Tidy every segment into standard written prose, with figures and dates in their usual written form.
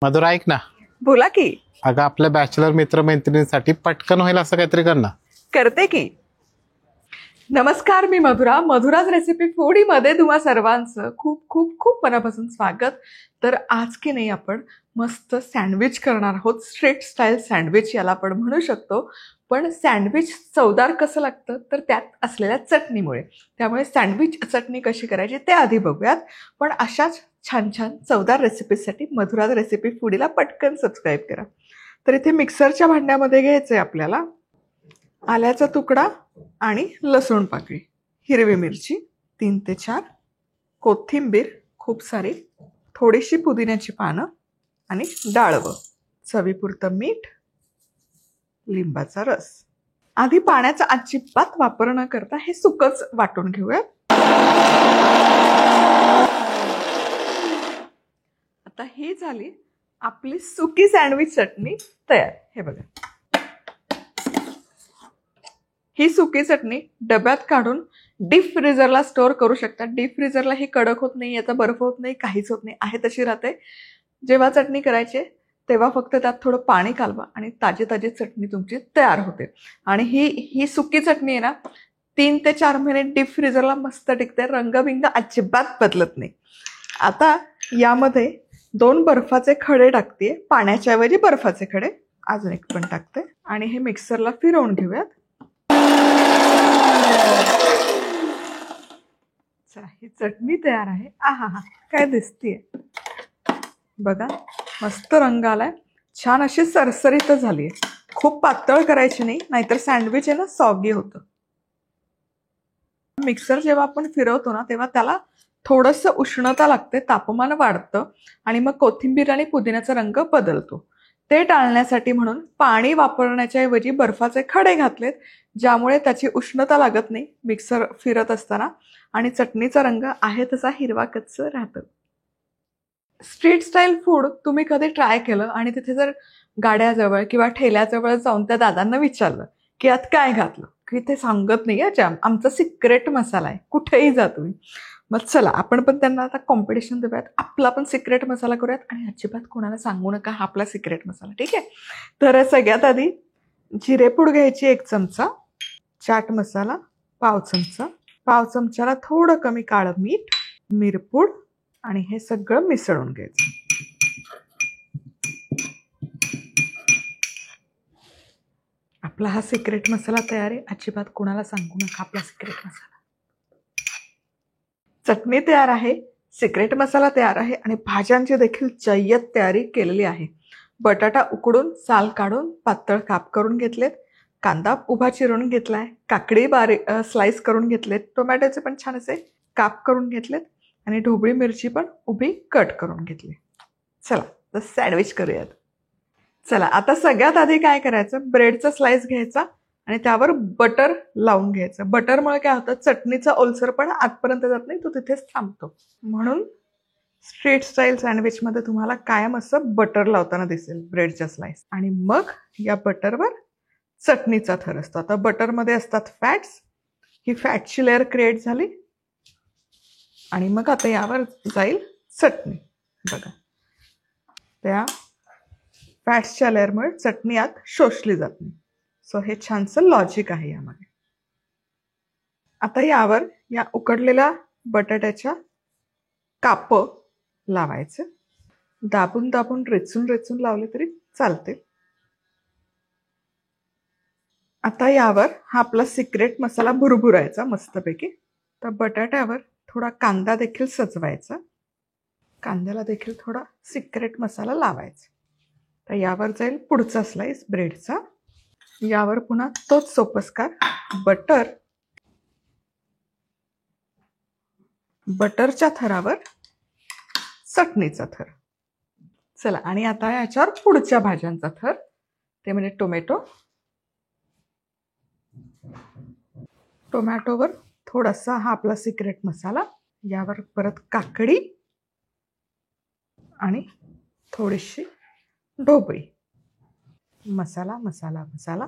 मधुरा ऐक ना, बोला की. अगं आपल्या बॅचलर मित्रमैत्रिणींसाठी पटकन होईल असं काहीतरी कर ना. करते की. नमस्कार, मी मधुराज रेसिपी फूडी मध्ये तुम्हा सर्वांचं खूप खूप खूप मनापासून स्वागत. तर आज की नाही आपण मस्त सँडविच करणार आहोत. स्ट्रीट स्टाईल सँडविच याला आपण म्हणू शकतो. पण सँडविच चवदार कसं लागतं तर त्यात असलेल्या चटणीमुळे. त्यामुळे सँडविच चटणी कशी करायची ते आधी बघूयात. पण अशाच छान छान चवदार रेसिपीजसाठी मधुराज रेसिपी फूडीला पटकन सबस्क्राईब करा. तर इथे मिक्सरच्या भांड्यामध्ये घ्यायचं आहे आपल्याला आल्याचा तुकडा आणि लसूण पाकळी, हिरवी मिरची 3 ते 4, कोथिंबीर खूप सारी, थोडीशी पुदिन्याची पानं आणि डाळवं, चवीपुरतं मीठ, लिंबाचा रस. आधी पाण्याचा अजिबात वापर न करता हे सुकच वाटून घेऊयात. आता ही झाली आपली सुकी सँडविच चटणी तयार. हे बघा, ही सुकी चटणी डब्यात काढून डीप फ्रीजरला स्टोअर करू शकता. डीप फ्रीजरला ही कडक होत नाही, याचा बर्फ होत नाही, काहीच होत नाही, आहे तशी राहते. जेव्हा चटणी करायची तेव्हा फक्त त्यात थोडं पाणी कालवा आणि ताजी ताजी चटणी तुमची तयार होते. आणि ही सुकी चटणी आहे ना, 3 ते 4 महिने डीप फ्रीजरला मस्त टिकते. रंगबिंग अजिबात बदलत नाही. आता यामध्ये 2 बर्फाचे खडे टाकते, पाण्याच्या ऐवजी बर्फाचे खडे. अजून एक पण टाकते आणि हे मिक्सरला फिरवून घेऊयात. चला, ही चटणी तयार आहे. आहा हा, काय दिसतीये बघा, मस्त रंग आलाय, छान अशी सरसरीत झालीये. खूप पातळ करायची नाही, नाहीतर सँडविच आहे ना सॉगी होतं. मिक्सर जेव्हा आपण फिरवतो ना तेव्हा त्याला थोडंसं उष्णता लागते, तापमान वाढतं आणि मग कोथिंबीर आणि पुदिन्याचा रंग बदलतो. ते टाळण्यासाठी म्हणून पाणी वापरण्याच्या ऐवजी बर्फाचे खडे घातलेत, ज्यामुळे त्याची उष्णता लागत नाही मिक्सर फिरत असताना आणि चटणीचा रंग आहे तसा हिरवा कच्च राहतं. स्ट्रीट स्टाईल फूड तुम्ही कधी ट्राय केलं आणि तिथे जर गाड्याजवळ किंवा ठेल्याजवळ जाऊन त्या दादांना विचारलं की यात काय घातलं, की ते सांगत नाही आहे, जॅम आमचा सिक्रेट मसाला आहे, कुठेही जा तुम्ही. मग चला आपण पण त्यांना आता कॉम्पिटिशन देऊयात, आपला पण सिक्रेट मसाला करूयात आणि अजिबात कोणाला सांगू नका हा आपला सिक्रेट मसाला, ठीक आहे. तर सगळ्यात आधी जिरेपूड घ्यायची 1 चमचा, चाट मसाला पाव चमचा, पाव चमच्याला थोडं कमी काळं मीठ, मिरपूड आणि हे सगळं मिसळून घ्यायचं. आपला हा सिक्रेट मसाला तयार आहे, अजिबात कोणाला सांगू नका आपला सिक्रेट मसाला. चटणी तयार आहे, सिक्रेट मसाला तयार आहे आणि भाज्यांची देखील जय्यत तयारी केलेली आहे. बटाटा उकडून साल काढून पातळ काप करून घेतलेत, कांदा उभा चिरून घेतलाय, काकडी बारीक स्लाइस करून घेतलेत, टोमॅटोचे पण छान असे काप करून घेतलेत आणि ढोबळी मिरची पण उभी कट करून घेतली. चला तर सँडविच करूयात. चला, आता सगळ्यात आधी काय करायचं, ब्रेडचा स्लाइस घ्यायचा आणि त्यावर बटर लावून घ्यायचं. बटरमुळे काय होतं, चटणीचा ओलसर पण आतपर्यंत जात नाही, तो तिथेच थांबतो. म्हणून स्ट्रीट स्टाईल सँडविचमध्ये तुम्हाला कायम असं बटर लावताना दिसेल ब्रेडच्या स्लाइस. आणि मग या बटरवर चटणीचा थर असतो. आता बटरमध्ये असतात फॅट्स, ही फॅटची लेअर क्रिएट झाली आणि मग आता यावर जाईल चटणी. बघा, त्या फॅट्सच्या लेअरमुळे चटणी आत शोषली जात नाही. सो हे छानसं लॉजिक आहे यामध्ये. आता यावर या उकडलेल्या बटाट्याच्या काप लावायचं. दाबून दाबून रेचून रेचून लावले तरी चालते. आता यावर हा आपला सिक्रेट मसाला भुरभुरायचा मस्तपैकी. तर बटाट्यावर थोडा कांदा देखील सजवायचा, कांद्याला देखील थोडा सिक्रेट मसाला लावायचा. तर यावर जाईल पुढचा स्लाइस ब्रेडचा, यावर पुन्हा तोच सोपस्कार बटर, बटरच्या थरावर चटणीचा थर. चला, आणि आता याच्यावर पुढच्या भाज्यांचा थर, ते म्हणजे टोमॅटो. टोमॅटोवर थोडासा हा आपला सिक्रेट मसाला, यावर परत काकडी आणि थोडीशी ढोबळी. मसाला मसाला मसाला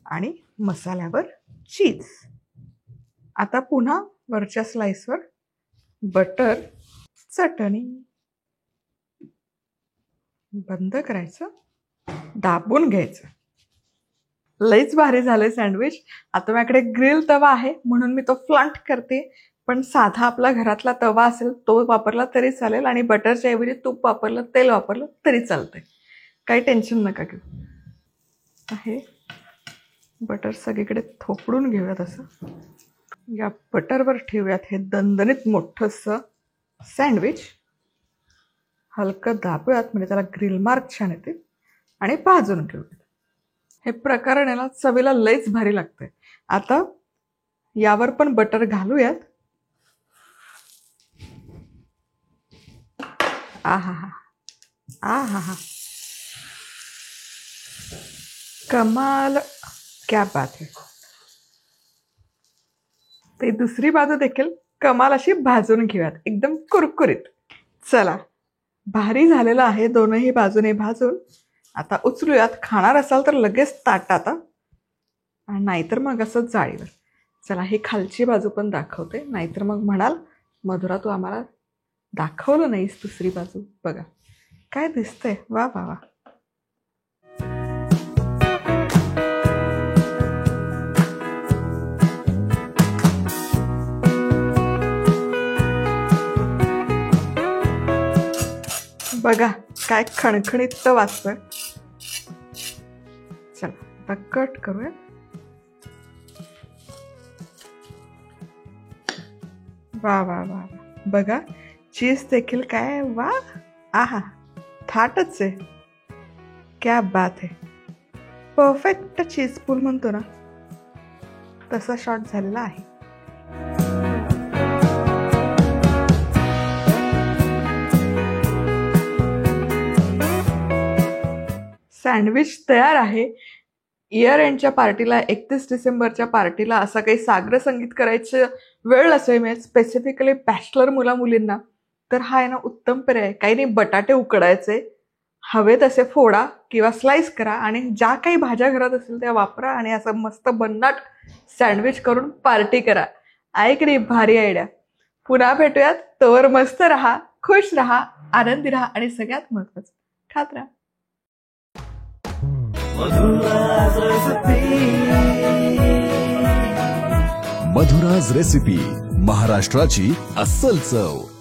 आणि मसाल्यावर चीज. आता पुन्हा वरच्या स्लाइसवर बटर, चटणी. बंद करायचं, दाबून घ्यायचं. लईच भारी झालंय सँडविच. आता माझ्याकडे ग्रिल तवा आहे म्हणून मी तो फ्लंट करते, पण साधा आपला घरातला तवा असेल तो वापरला तरी चालेल आणि बटरच्या ऐवजी तूप वापरलं, तेल वापरलं तरी चालतंय. काही टेन्शन नका घेऊ. आहे बटर सगळीकडे थोपडून घेऊयात. असं या बटरवर ठेवूयात हे दणदणीत मोठंसं सँडविच. हलकं दाबूयात म्हणजे त्याला ग्रिल मार्क छान येते आणि भाजून घेऊयात. हे प्रकरण याला चवीला लईच भारी लागतंय. आता यावर पण बटर घालूयात. आहा हा, आहा हा, कमाल, क्या बात है. ते दुसरी बाजू देखील कमाल अशी भाजून घेऊयात, एकदम कुरकुरीत. चला, भारी झालेलं आहे दोनही बाजूने भाजून. आता उचलूयात. खाणार असाल तर लगेच ताटात, नाहीतर मग असं जाळीवर. चला, ही खालची बाजू पण दाखवते, नाहीतर मग म्हणाल मधुरा तू आम्हाला दाखवलं नाहीस दुसरी बाजू. बघा काय दिसतंय. वा वा वा. बघा काय खणखणीत वाजतंय. चला आता कट करूया. वा वा वा. बघा चीज देखील काय. वा, आहा, थाटच आहे. क्या बात है. परफेक्ट चीज पूल म्हणतो ना तसा शॉट झालेला आहे. सँडविच तयार आहे. इयर एंडच्या पार्टीला, 31 डिसेंबरच्या पार्टीला असं काही साग्र संगीत करायचं वेळ नसेल मिळत स्पेसिफिकली बॅचलर मुला मुलींना, तर हा आहे ना उत्तम पर्याय. काही नाही, बटाटे उकडायचे, हवे तसे फोडा किंवा स्लाइस करा आणि ज्या काही भाज्या घरात असतील त्या वापरा आणि असं मस्त भन्नाट सँडविच करून पार्टी करा. ऐक रे, भारी आयडिया. पुन्हा भेटूयात. तोवर मस्त राहा, खुश राहा, आनंदी राहा आणि सगळ्यात महत्वाचं खात राहा. मधुराज रेसिपी, महाराष्ट्राची अस्सल चव.